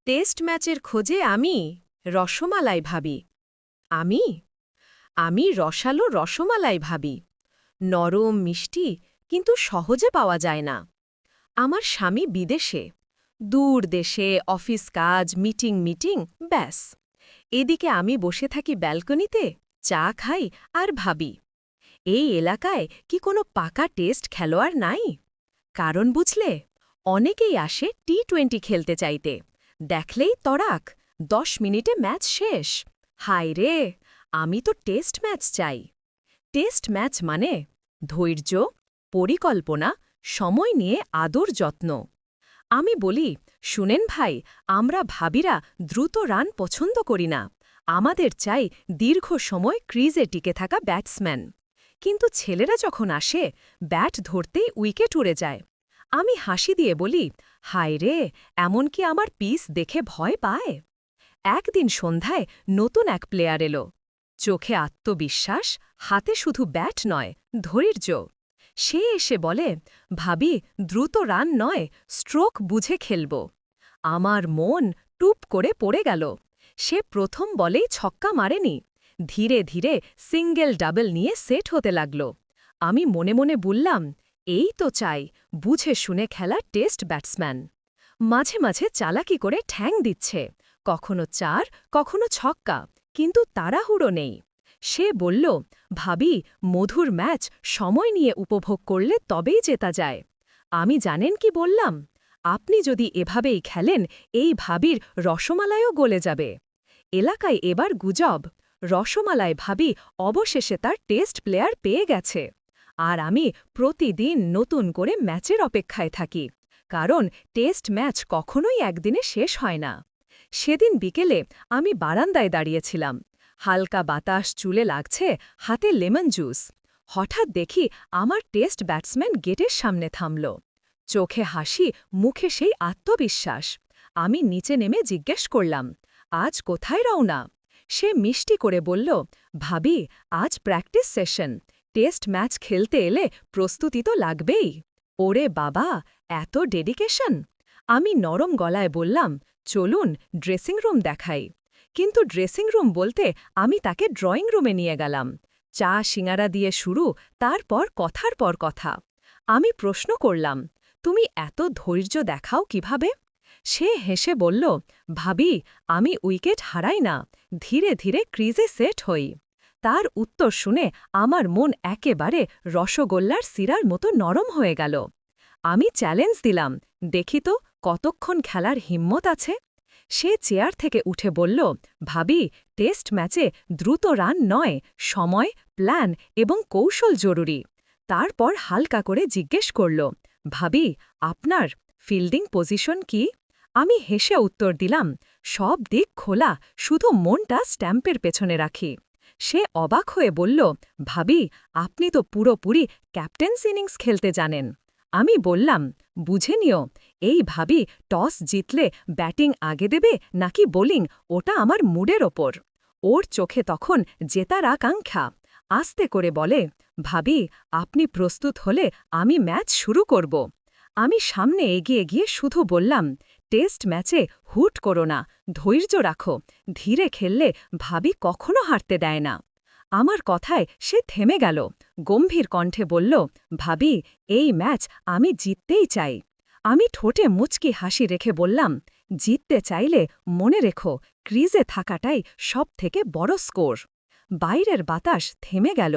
Test ম্যাচের খোঁজে আমি রসমালাই ভাবি। আমি আমি রসালো রসমালাই ভাবি। নরম মিষ্টি কিন্তু সহজে পাওয়া যায় না। আমার স্বামী বিদেশে, দূর দেশে, অফিস কাজ, মিটিং মিটিং, ব্যাস। এদিকে আমি বসে থাকি ব্যালকনিতে, চা খাই আর ভাবি, এই এলাকায় কি কোনো পাকা টেস্ট খেলোয়াড় নাই? কারণ বুঝলে, অনেকেই আসে টি-20 খেলতে চাইতে, দেখলেই তড়াক, 10 মিনিটে ম্যাচ শেষ। হায় রে, আমি তো টেস্ট ম্যাচ চাই। টেস্ট ম্যাচ মানে ধৈর্য, পরিকল্পনা, সময় নিয়ে আদর যত্ন। আমি বলি, শুনেন ভাই, আমরা ভাবিরা দ্রুত রান পছন্দ করি না, আমাদের চাই দীর্ঘ সময় ক্রিজে টিকে থাকা ব্যাটসম্যান। কিন্তু ছেলেরা যখন আসে, ব্যাট ধরতেই উইকেট উড়ে যায়। আমি হাসি দিয়ে বলি, হায় রে, এমনকি আমার পিস দেখে ভয় পায়। একদিন সন্ধ্যায় নতুন এক প্লেয়ার এলো, চোখে আত্মবিশ্বাস, হাতে শুধু ব্যাট নয়, ধৈর্য। সে এসে বলে, ভাবি, দ্রুত রান নয়, স্ট্রোক বুঝে খেলব। আমার মন টুপ করে পড়ে গেল। সে প্রথম বলেই ছক্কা মারেনি, ধীরে ধীরে সিঙ্গেল ডাবল নিয়ে সেট হতে লাগল। আমি মনে মনে বললাম, এই তো চাই বুঝে শুনে খেলা টেস্ট ব্যাটসম্যান। মাঝে মাঝে চালাকি করে ঠ্যাং দিচ্ছে, কখনো 4, কখনো ছক্কা, কিন্তু তাড়াহুড়ো নেই। সে বলল, ভাবি, মধুর ম্যাচ সময় নিয়ে উপভোগ করলে তবেই জেতা যায়। আমি জানেন কি বললাম? আপনি যদি এভাবেই খেলেন, এই ভাবির রসমালাইও গলে যাবে। এলাকায় এবার গুজব, রসমালাই ভাবি অবশেষে তার টেস্ট প্লেয়ার পেয়ে গেছে। আর আমি প্রতিদিন নতুন করে ম্যাচের অপেক্ষায় থাকি, কারণ টেস্ট ম্যাচ কখনোই একদিনে শেষ হয় না। সেদিন বিকেলে আমি বারান্দায় দাঁড়িয়েছিলাম, হালকা বাতাস চুলে লাগছে, হাতে লেমন জুস। হঠাৎ দেখি আমার টেস্ট ব্যাটসম্যান গেটের সামনে থামল, চোখে হাসি, মুখে সেই আত্মবিশ্বাস। আমি নিচে নেমে জিজ্ঞেস করলাম, আজ কোথায় রওনা? সে মিষ্টি করে বলল, ভাবি, আজ প্র্যাকটিস সেশন, টেস্ট ম্যাচ খেলতে এলে প্রস্তুতি তো লাগবেই। ওরে বাবা, এত ডেডিকেশন! আমি নরম গলায় বললাম, চলুন ড্রেসিং রুম দেখাই। কিন্তু ড্রেসিং রুম বলতে আমি তাকে ড্রয়িং রুমে নিয়ে গেলাম। চা সিঙারা দিয়ে শুরু, তারপর কথার পর কথা। আমি প্রশ্ন করলাম, তুমি এত ধৈর্য দেখাও কিভাবে? সে হেসে বলল, ভাবি, আমি উইকেট হারাই না, ধীরে ধীরে ক্রিজে সেট হই। তার উত্তর শুনে আমার মন একেবারে রসগোল্লার সিরার মতো নরম হয়ে গেল। আমি চ্যালেঞ্জ দিলাম, দেখি তো কতক্ষণ খেলার হিম্মত আছে। সে চেয়ার থেকে উঠে বলল, ভাবি, টেস্ট ম্যাচে দ্রুত রান নয়, সময়, প্ল্যান এবং কৌশল জরুরি। তারপর হালকা করে জিজ্ঞেস করল, ভাবি, আপনার ফিল্ডিং পজিশন কি? আমি হেসে উত্তর দিলাম, সব দিক খোলা, শুধু মনটা স্ট্যাম্পের পেছনে রাখি। সে অবাক হয়ে বলল, ভাবি, আপনি তো পুরোপুরি ক্যাপ্টেন্স ইনিংস খেলতে জানেন। আমি বললাম, বুঝে নিও, এই ভাবি টস জিতলে ব্যাটিং আগে দেবে নাকি বোলিং, ওটা আমার মুডের ওপর। ওর চোখে তখন জেতার আকাঙ্ক্ষা। আস্তে করে বলে, ভাবি, আপনি প্রস্তুত হলে আমি ম্যাচ শুরু করব। আমি সামনে এগিয়ে গিয়ে শুধু বললাম, টেস্ট ম্যাচে হুট করো না, ধৈর্য রাখো, ধীরে খেললে ভাবি কখনো হারতে দেয় না। আমার কথায় সে থেমে গেল, গম্ভীর কণ্ঠে বলল, ভাবি, এই ম্যাচ আমি জিততেই চাই। আমি ঠোঁটে মুচকি হাসি রেখে বললাম, জিততে চাইলে মনে রেখো, ক্রিজে থাকাটাই সবথেকে বড় স্কোর। বাইরের বাতাস থেমে গেল।